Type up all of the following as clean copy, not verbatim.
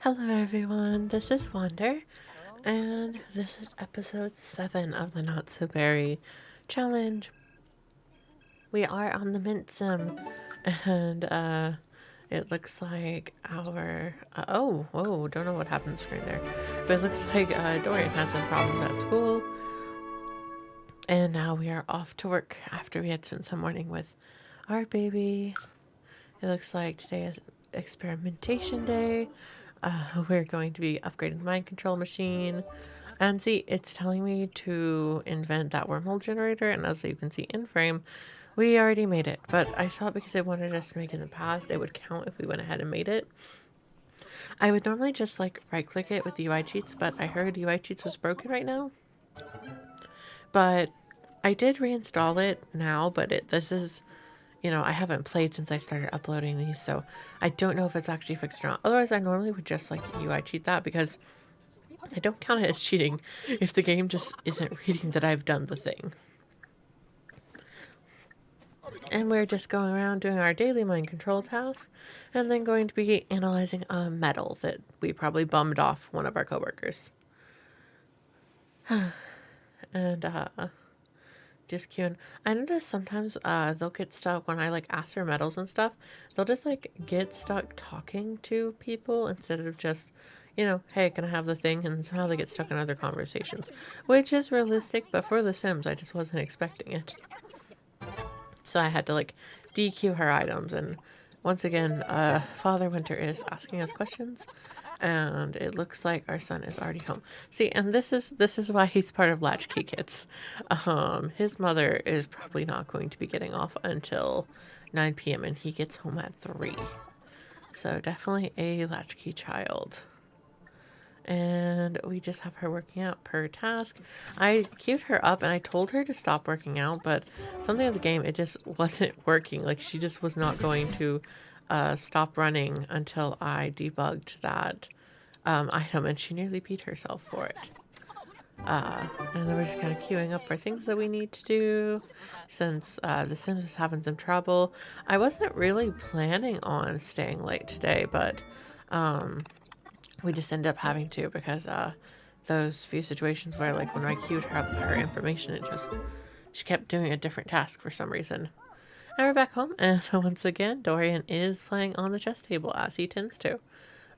Hello everyone, this is Wander, and this is episode 7 of the Not So Berry challenge. We are on the Mint Sim, and it looks like our don't know what happened on the screen there, but it looks like Dorian had some problems at school, and now we are off to work after we had spent some morning with our baby. It looks like today is experimentation day. We're going to be upgrading the mind control machine. And see, it's telling me to invent that wormhole generator, and as you can see in frame, we already made it. But I thought because it wanted us to make it in the past, it would count if we went ahead and made it. I would normally just like right click it with the UI cheats, but I heard UI cheats was broken right now. But I did reinstall it now, but this is, I haven't played since I started uploading these, so I don't know if it's actually fixed or not. Otherwise, I normally would just like UI cheat that because I don't count it as cheating if the game just isn't reading that I've done the thing. And we're just going around doing our daily mind control tasks and then going to be analyzing a medal that we probably bummed off one of our coworkers. And just queuing. I notice sometimes they'll get stuck when I like ask for medals and stuff. They'll just like get stuck talking to people instead of just, hey, can I have the thing? And somehow they get stuck in other conversations, which is realistic, but for The Sims, I just wasn't expecting it. So I had to like DQ her items. And once again, Father Winter is asking us questions, and it looks like our son is already home. See, and this is why he's part of Latchkey Kids. His mother is probably not going to be getting off until 9 p.m. and he gets home at 3. So definitely a latchkey child. And we just have her working out per task. I queued her up and I told her to stop working out, but something of the game, it just wasn't working. Like, she just was not going to stop running until I debugged that item, and she nearly beat herself for it. And then we're just kind of queuing up for things that we need to do since The Sims is having some trouble. I wasn't really planning on staying late today, but we just end up having to because those few situations where, like, when I queued her up her information, she kept doing a different task for some reason. And we're back home, and once again, Dorian is playing on the chess table as he tends to.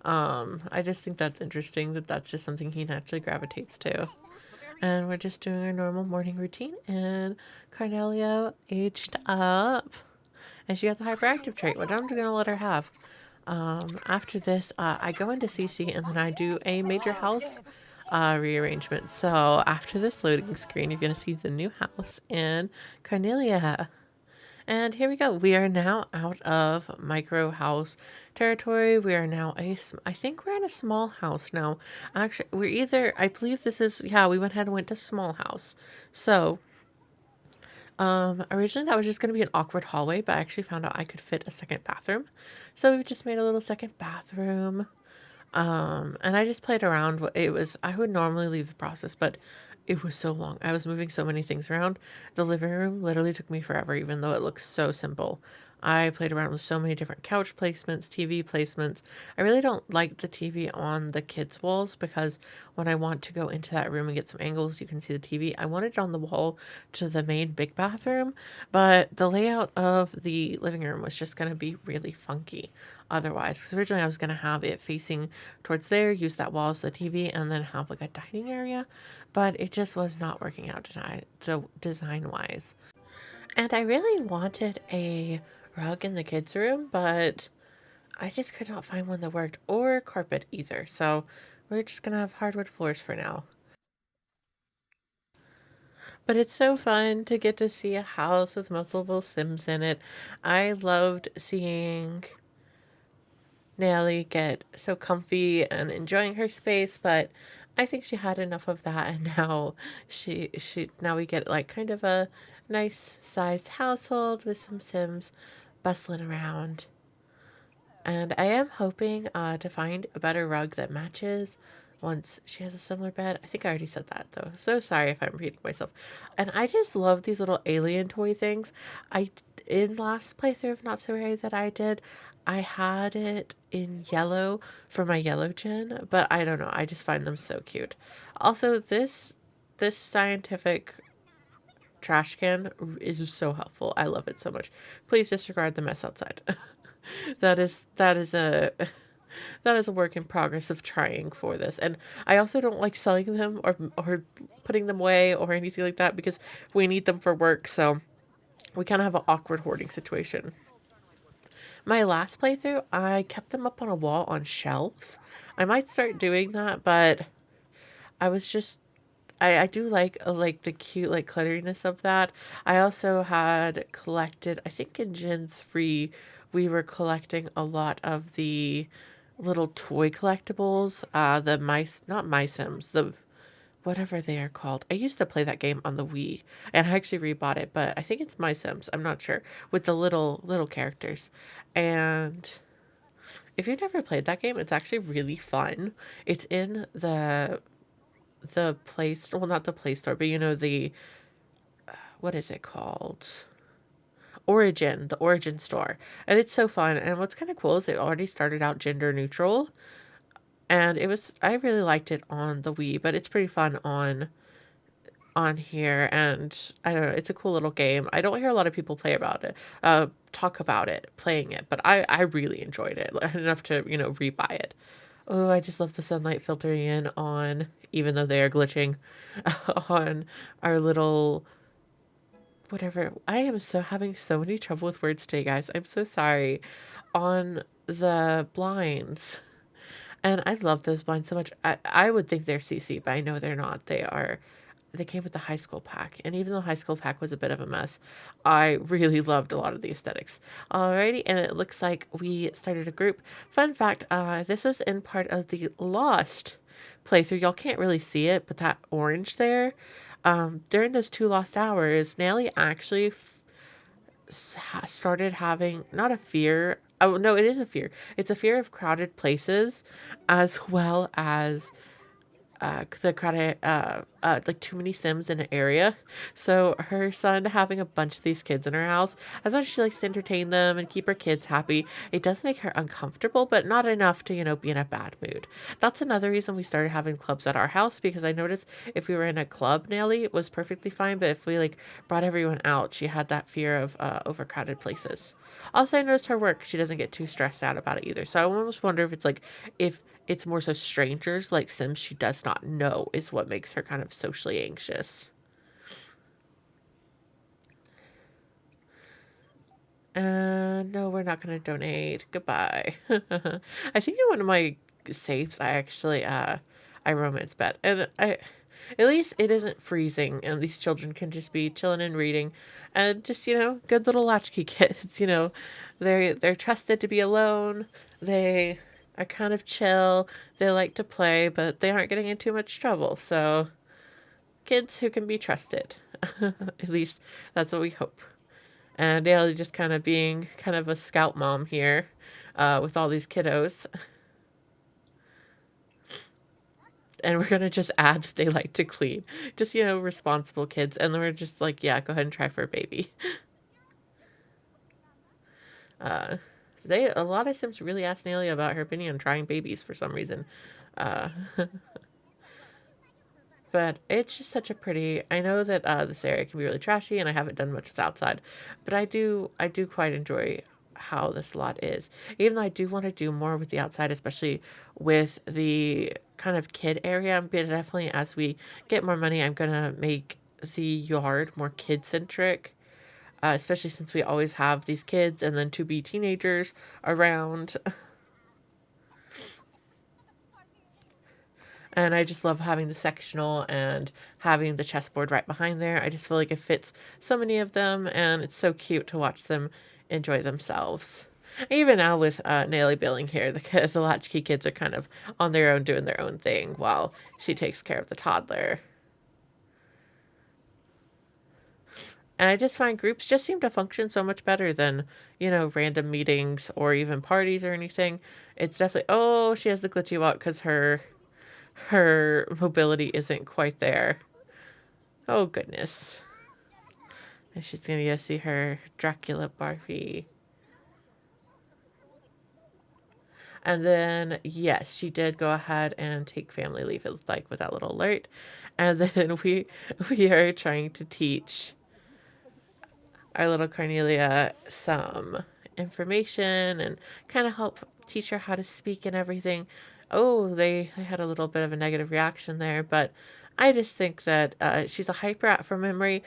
I just think that's interesting that that's just something he naturally gravitates to. And we're just doing our normal morning routine, and Carnelia aged up, and she got the hyperactive trait, which I'm just gonna let her have. After this, I go into CC and then I do a major house rearrangement. So after this loading screen, you're going to see the new house in Carnelia. And here we go. We are now out of micro house territory. We are now I think we're in a small house now. Actually, I believe this is, yeah, we went ahead and went to small house. So originally that was just going to be an awkward hallway, but I actually found out I could fit a second bathroom. So we've just made a little second bathroom. And I just played around. I would normally leave the process, but it was so long. I was moving so many things around. The living room literally took me forever, even though it looks so simple. I played around with so many different couch placements, TV placements. I really don't like the TV on the kids' walls because when I want to go into that room and get some angles, you can see the TV. I wanted it on the wall to the main big bathroom, but the layout of the living room was just going to be really funky otherwise. Because originally I was going to have it facing towards there, use that wall as the TV, and then have like a dining area, but it just was not working out design-wise. And I really wanted a rug in the kids' room, but I just could not find one that worked, or carpet either. So we're just gonna have hardwood floors for now. But it's so fun to get to see a house with multiple Sims in it. I loved seeing Nellie get so comfy and enjoying her space, but I think she had enough of that, and now now we get like kind of a nice sized household with some Sims bustling around. And I am hoping to find a better rug that matches once she has a similar bed. I think I already said that though. So sorry if I'm repeating myself. And I just love these little alien toy things. In last playthrough of Not So Rare that I did, I had it in yellow for my yellow gin, but I don't know. I just find them so cute. Also, this scientific trash can is so helpful. I love it so much. Please disregard the mess outside. That is a that is a work in progress of trying for this. And I also don't like selling them or putting them away or anything like that because we need them for work. So we kind of have an awkward hoarding situation. My last playthrough, I kept them up on a wall on shelves. I might start doing that, but I was just I do like the cute like clutteriness of that. I also had collected, I think in Gen 3 we were collecting a lot of the little toy collectibles, the mice, not my Sims, the whatever they are called. I used to play that game on the Wii, and I actually rebought it, but I think it's My Sims. I'm not sure, with the little characters. And if you've never played that game, it's actually really fun. It's in the Play Store, well, not the Play Store, but you know the what is it called? Origin, the Origin store. And it's so fun. And what's kind of cool is it already started out gender neutral, and I really liked it on the Wii, but it's pretty fun on here. And I don't know, it's a cool little game. I don't hear a lot of people talk about it, playing it, but I really enjoyed it enough to, rebuy it. Oh, I just love the sunlight filtering in on, even though they are glitching, on our little whatever. I am so having so many trouble with words today, guys. I'm so sorry. On the blinds. And I love those blinds so much. I would think they're CC, but I know they're not. They came with the high school pack. And even though high school pack was a bit of a mess, I really loved a lot of the aesthetics. Alrighty, and it looks like we started a group. Fun fact, this was in part of the Lost playthrough. Y'all can't really see it, but that orange there, during those 2 lost hours, Nellie actually started having not a fear. Oh no, it is a fear. It's a fear of crowded places, as well as the credit like too many Sims in an area. So her son having a bunch of these kids in her house, as much as she likes to entertain them and keep her kids happy, it does make her uncomfortable, but not enough to, be in a bad mood. That's another reason we started having clubs at our house, because I noticed if we were in a club, Nelly, it was perfectly fine, but if we like brought everyone out, she had that fear of overcrowded places. Also, I noticed her work, she doesn't get too stressed out about it either. So I almost wonder if it's more so strangers like Sims she does not know is what makes her kind of socially anxious. No, we're not going to donate. Goodbye. I think in one of my saves, I romance bet. And at least it isn't freezing, and these children can just be chilling and reading. And just, good little latchkey kids, they're trusted to be alone. They are kind of chill. They like to play, but they aren't getting in too much trouble. So, kids who can be trusted. At least that's what we hope. And Daly just kind of being kind of a scout mom here, with all these kiddos. And we're gonna just add that they like to clean. Just, responsible kids. And then we're just like, yeah, go ahead and try for a baby. Uh, a lot of Sims really asked Nelia about her opinion on trying babies for some reason. Uh, but it's just such a pretty. I know that this area can be really trashy, and I haven't done much with outside, but I do quite enjoy how this lot is. Even though I do want to do more with the outside, especially with the kind of kid area. But definitely, as we get more money, I'm gonna make the yard more kid centric. Especially since we always have these kids and then to be teenagers around. And I just love having the sectional and having the chessboard right behind there. I just feel like it fits so many of them, and it's so cute to watch them enjoy themselves. Even now with Naily Billing here, the latchkey kids are kind of on their own doing their own thing while she takes care of the toddler. And I just find groups just seem to function so much better than, random meetings or even parties or anything. It's definitely, oh, she has the glitchy walk because her mobility isn't quite there. Oh, goodness. And she's going to go see her Dracula Barbie. And then, yes, she did go ahead and take family leave, it looked like, with that little alert. And then we are trying to teach our little Cornelia some information and kind of help teach her how to speak and everything. Oh, they had a little bit of a negative reaction there, but I just think that she's a hyper for memory.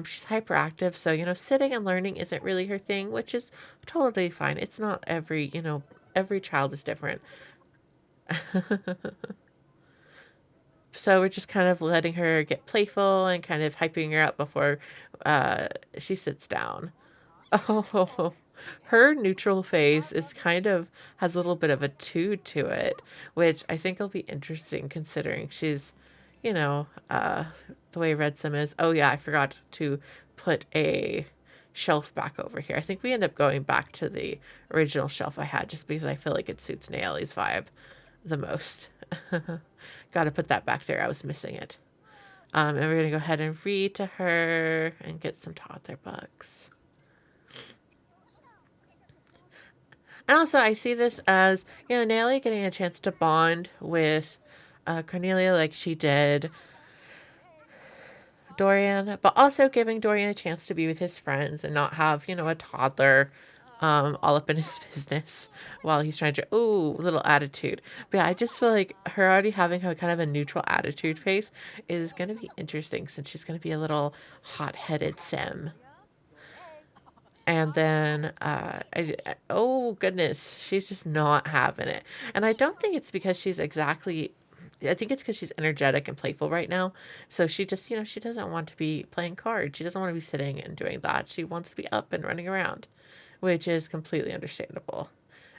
She's hyperactive, so sitting and learning isn't really her thing, which is totally fine. It's not every child is different. So we're just kind of letting her get playful and kind of hyping her up before she sits down. Oh, her neutral face is kind of has a little bit of a two to it, which I think will be interesting considering she's, the way Red Sim is. Oh yeah, I forgot to put a shelf back over here. I think we end up going back to the original shelf I had just because I feel like it suits Naomi's vibe the most. Got to put that back there. I was missing it. And we're going to go ahead and read to her and get some toddler books. And also, I see this as, Nellie getting a chance to bond with Cornelia like she did Dorian, but also giving Dorian a chance to be with his friends and not have, a toddler all up in his business while he's trying to, little attitude. But yeah, I just feel like her already having a kind of a neutral attitude face is going to be interesting since she's going to be a little hot-headed Sim. And then, oh goodness, she's just not having it. And I don't think it's because I think it's because she's energetic and playful right now. So she just, she doesn't want to be playing cards. She doesn't want to be sitting and doing that. She wants to be up and running around, which is completely understandable.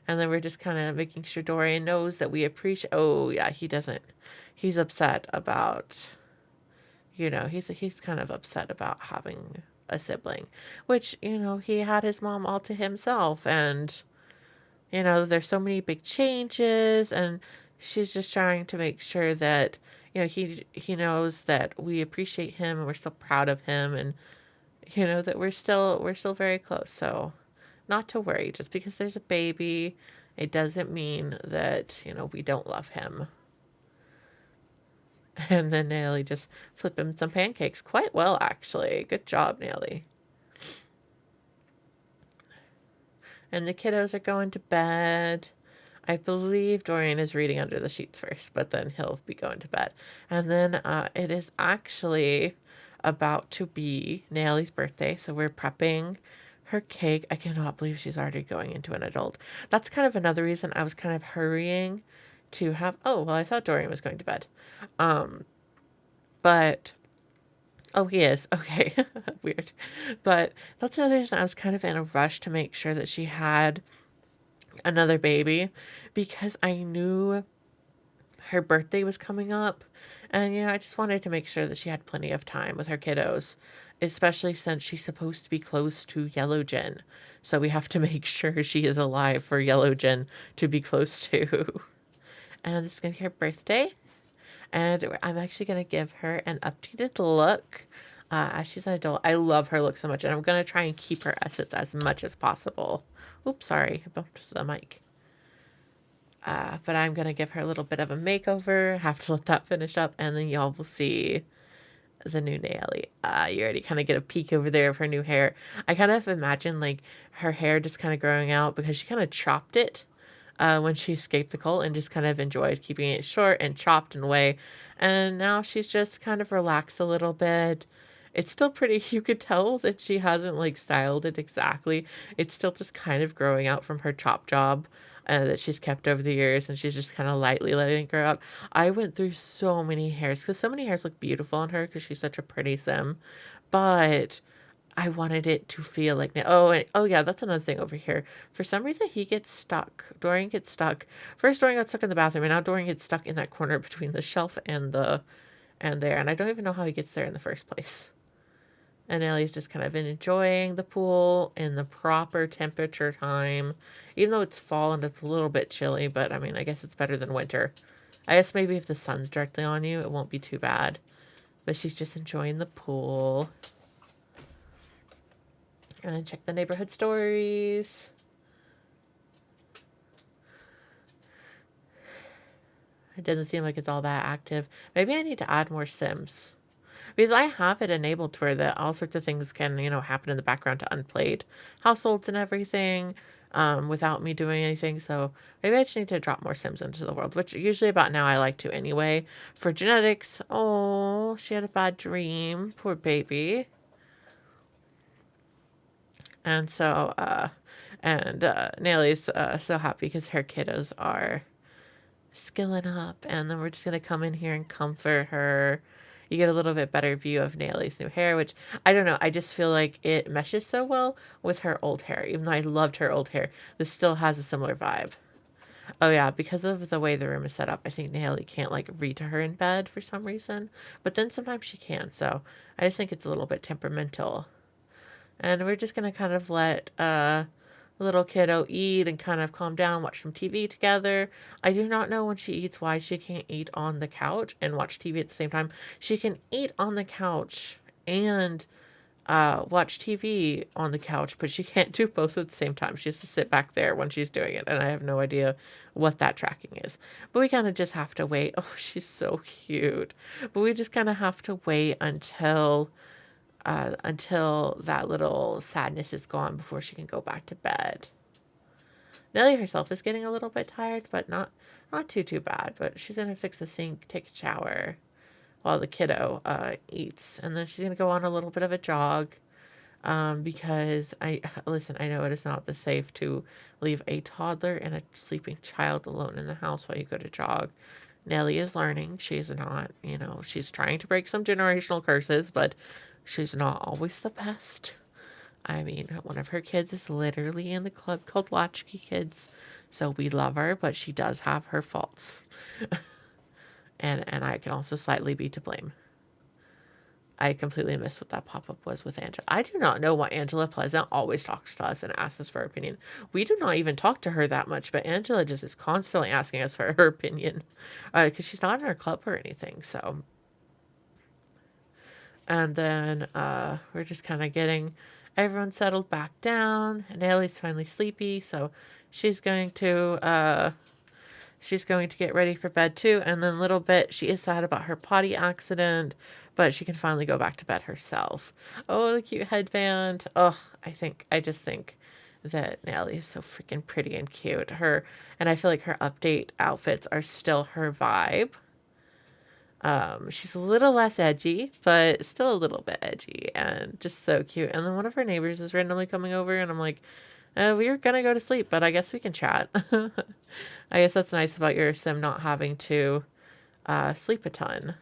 And then we're just kind of making sure Dorian knows that we appreciate. Oh yeah, he doesn't. He's upset about, he's kind of upset about having a sibling, which, he had his mom all to himself. And, there's so many big changes. And she's just trying to make sure that, he knows that we appreciate him and we're still proud of him. And, that we're still very close. So not to worry, just because there's a baby, it doesn't mean that, we don't love him. And then Nelly just flip him some pancakes quite well, actually. Good job, Nelly. And the kiddos are going to bed. I believe Dorian is reading under the sheets first, but then he'll be going to bed. And then it is actually about to be Nelly's birthday, so we're prepping her cake. I cannot believe she's already going into an adult. That's kind of another reason I was kind of hurrying to have. Oh, well, I thought Dorian was going to bed. But oh, he is. Okay. Weird. But that's another reason I was kind of in a rush to make sure that she had another baby, because I knew her birthday was coming up. And, I just wanted to make sure that she had plenty of time with her kiddos, especially since she's supposed to be close to Yellowgen. So we have to make sure she is alive for Yellowgen to be close to. And this is going to be her birthday. And I'm actually going to give her an updated look as she's an adult. I love her look so much, and I'm going to try and keep her essence as much as possible. Oops, sorry, I bumped the mic. But I'm going to give her a little bit of a makeover. Have to let that finish up, and then y'all will see the new Naomi. You already kind of get a peek over there of her new hair. I kind of imagine like her hair just kind of growing out because she kind of chopped it when she escaped the cult and just kind of enjoyed keeping it short and chopped and away. And now she's just kind of relaxed a little bit. It's still pretty, you could tell that she hasn't like styled it exactly. It's still just kind of growing out from her chop job that she's kept over the years, and she's just kind of lightly letting it grow out. I went through so many hairs because so many hairs look beautiful on her because she's such a pretty sim. But I wanted it to feel like oh yeah, that's another thing over here. For some reason he gets stuck. Dorian gets stuck. First Dorian got stuck in the bathroom, and now Dorian gets stuck in that corner between the shelf and there. And I don't even know how he gets there in the first place. And Ellie's just kind of enjoying the pool in the proper temperature time. Even though it's fall and it's a little bit chilly, but I mean, I guess it's better than winter. I guess maybe if the sun's directly on you, it won't be too bad. But she's just enjoying the pool. And then check the neighborhood stories. It doesn't seem like it's all that active. Maybe I need to add more Sims. Because I have it enabled to where that all sorts of things can, happen in the background to unplayed households and everything, without me doing anything. So maybe I just need to drop more Sims into the world, which usually about now I like to anyway. For genetics, oh, she had a bad dream. Poor baby. And so, Nelly's so happy because her kiddos are skilling up, and then we're just gonna come in here and comfort her. You get a little bit better view of Nelly's new hair, which I don't know. I just feel like it meshes so well with her old hair. Even though I loved her old hair, this still has a similar vibe. Oh yeah, because of the way the room is set up, I think Nelly can't like read to her in bed for some reason. But then sometimes she can. So I just think it's a little bit temperamental. And we're just gonna kind of let little kiddo eat and kind of calm down, watch some TV together. I do not know when she eats why she can't eat on the couch and watch TV at the same time. She can eat on the couch and watch TV on the couch, but she can't do both at the same time. She has to sit back there when she's doing it, and I have no idea what that tracking is. But we kind of just have to wait. Oh, she's so cute. But we just kind of have to wait until that little sadness is gone before she can go back to bed. Nellie herself is getting a little bit tired, but not too bad. But she's gonna fix the sink, take a shower while the kiddo eats, and then she's gonna go on a little bit of a jog. Because I know it is not the safe to leave a toddler and a sleeping child alone in the house while you go to jog. Nellie is learning. She's not, she's trying to break some generational curses, but she's not always the best. I mean, one of her kids is literally in the club called Latchkey Kids, so we love her, but she does have her faults. and I can also slightly be to blame. I completely missed what that pop-up was with Angela. I do not know why Angela Pleasant always talks to us and asks us for our opinion. We do not even talk to her that much, but Angela just is constantly asking us for her opinion. Because she's not in our club or anything, so. And then we're just kind of getting everyone settled back down. And Nellie's finally sleepy, so she's going to get ready for bed too. And then a little bit, she is sad about her potty accident, but she can finally go back to bed herself. Oh, the cute headband. Oh, I just think that Nellie is so freaking pretty and cute. And I feel like her update outfits are still her vibe. She's a little less edgy, but still a little bit edgy and just so cute. And then one of her neighbors is randomly coming over, and I'm like, we were gonna go to sleep, but I guess we can chat. I guess that's nice about your sim not having to sleep a ton.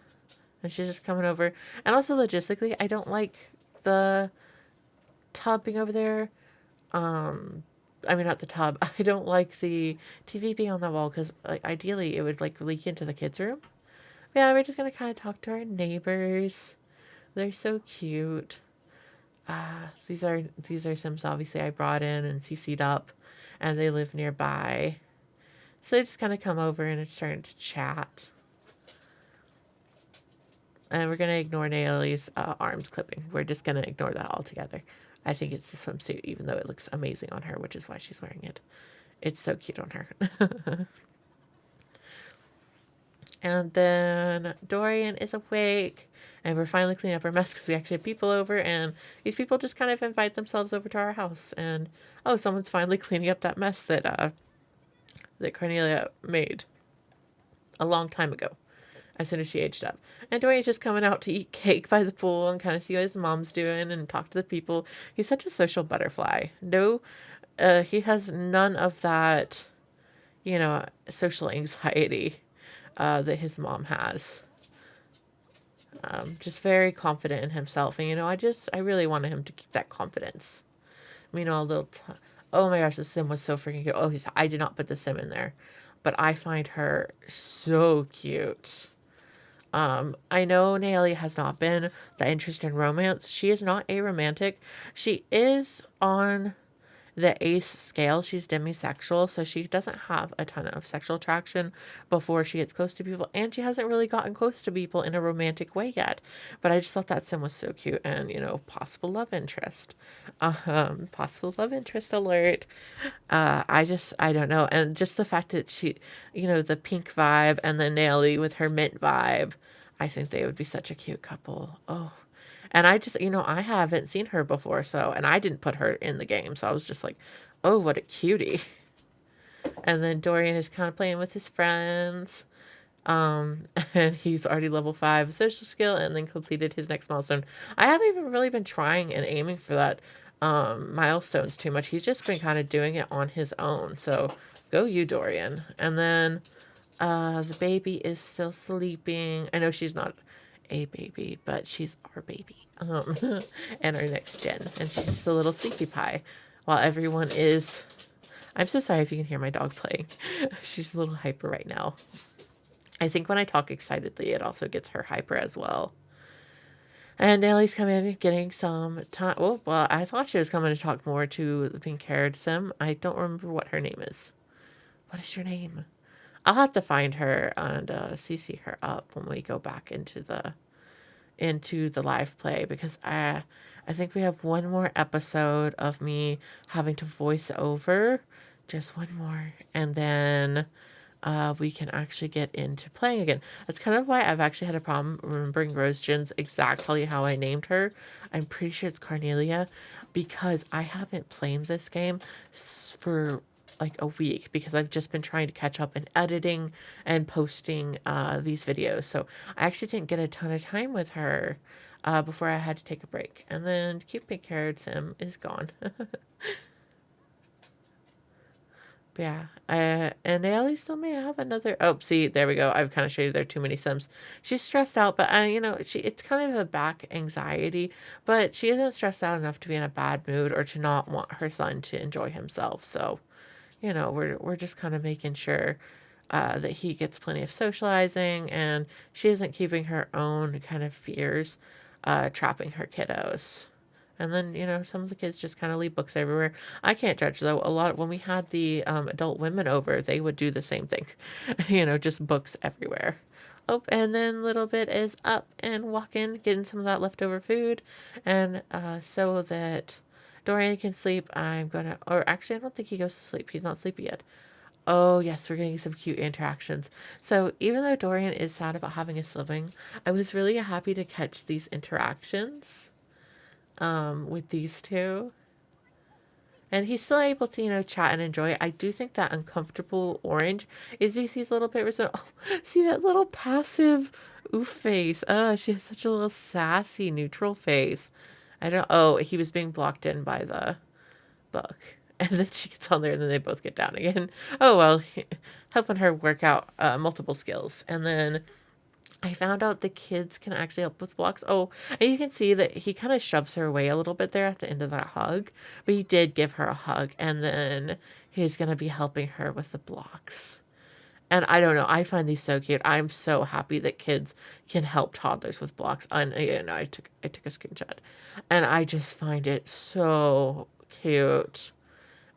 And she's just coming over. And also logistically, I don't like the tub being over there. I mean, not the tub. I don't like the TV being on the wall because like, ideally it would like leak into the kids' room. Yeah, we're just gonna kind of talk to our neighbors. They're so cute. These are Sims obviously I brought in and CC'd up, and they live nearby. So they just kind of come over and are starting to chat. And we're gonna ignore Naomi's arms clipping. We're just gonna ignore that altogether. I think it's the swimsuit, even though it looks amazing on her, which is why she's wearing it. It's so cute on her. And then Dorian is awake, and we're finally cleaning up our mess because we actually have people over, and these people just kind of invite themselves over to our house. And oh, someone's finally cleaning up that mess that Cornelia made a long time ago, as soon as she aged up. And Dorian's just coming out to eat cake by the pool and kind of see what his mom's doing and talk to the people. He's such a social butterfly. No, he has none of that, social anxiety that his mom has. Just very confident in himself. And, I really wanted him to keep that confidence. Oh my gosh, the sim was so freaking cute. Oh, I did not put the sim in there. But I find her so cute. I know Naomi has not been the interest in romance. She is not a romantic. She is on the ace scale, she's demisexual, so she doesn't have a ton of sexual attraction before she gets close to people, and she hasn't really gotten close to people in a romantic way yet. But I just thought that sim was so cute, and possible love interest. Possible love interest alert. I don't know. And just the fact that she, the pink vibe and the Nelly with her mint vibe, I think they would be such a cute couple. Oh, and I just, I haven't seen her before, so, and I didn't put her in the game, so I was just like, oh, what a cutie. And then Dorian is kind of playing with his friends. And he's already level 5 social skill and then completed his next milestone. I haven't even really been trying and aiming for that milestones too much. He's just been kind of doing it on his own. So go you, Dorian. And then the baby is still sleeping. I know she's not a baby, but she's our baby. And our next gen. And she's just a little sleepy pie while everyone is... I'm so sorry if you can hear my dog playing. She's a little hyper right now. I think when I talk excitedly, it also gets her hyper as well. And Nellie's coming in getting some time. Oh, well, I thought she was coming to talk more to the pink-haired sim. I don't remember what her name is. What is your name? I'll have to find her and CC her up when we go back into the live play, because I think we have one more episode of me having to voice over, just one more, and then we can actually get into playing again. That's kind of why I've actually had a problem remembering Rosejen's exactly how I named her. I'm pretty sure it's Carnelia, because I haven't played this game for like a week, because I've just been trying to catch up in editing and posting these videos. So I actually didn't get a ton of time with her before I had to take a break. And then cute pink-haired sim is gone. Yeah, and Naomi still may have another. Oh, see, there we go. I've kind of showed you there are too many Sims. She's stressed out, but it's kind of a back anxiety, but she isn't stressed out enough to be in a bad mood or to not want her son to enjoy himself. So, we're just kind of making sure that he gets plenty of socializing, and she isn't keeping her own kind of fears trapping her kiddos. And then, some of the kids just kind of leave books everywhere. I can't judge, though. When we had the adult women over, they would do the same thing. Just books everywhere. Oh, and then Little Bit is up and walking, getting some of that leftover food. And so that Dorian can sleep, or actually, I don't think he goes to sleep. He's not sleepy yet. Oh, yes, we're getting some cute interactions. So even though Dorian is sad about having a sibling, I was really happy to catch these interactions with these two. And he's still able to, chat and enjoy it. I do think that uncomfortable orange is because he's a little bit resentful. Oh, see that little passive oof face. She has such a little sassy neutral face. Oh, he was being blocked in by the book. And then she gets on there and then they both get down again. Oh, well, helping her work out multiple skills. And then I found out the kids can actually help with blocks. Oh, and you can see that he kind of shoves her away a little bit there at the end of that hug. But he did give her a hug. And then he's going to be helping her with the blocks. And I don't know. I find these so cute. I'm so happy that kids can help toddlers with blocks. And I took a screenshot. And I just find it so cute.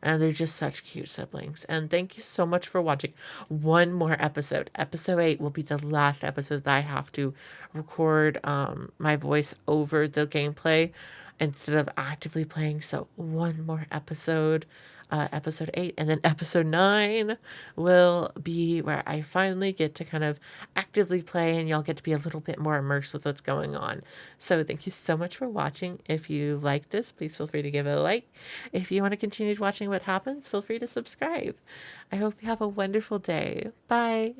And they're just such cute siblings. And thank you so much for watching. One more episode. Episode 8 will be the last episode that I have to record my voice over the gameplay instead of actively playing. So one more episode. Episode 8, and then episode 9 will be where I finally get to kind of actively play, and y'all get to be a little bit more immersed with what's going on. So thank you so much for watching. If you like this, please feel free to give it a like. If you want to continue watching what happens, feel free to subscribe. I hope you have a wonderful day. Bye.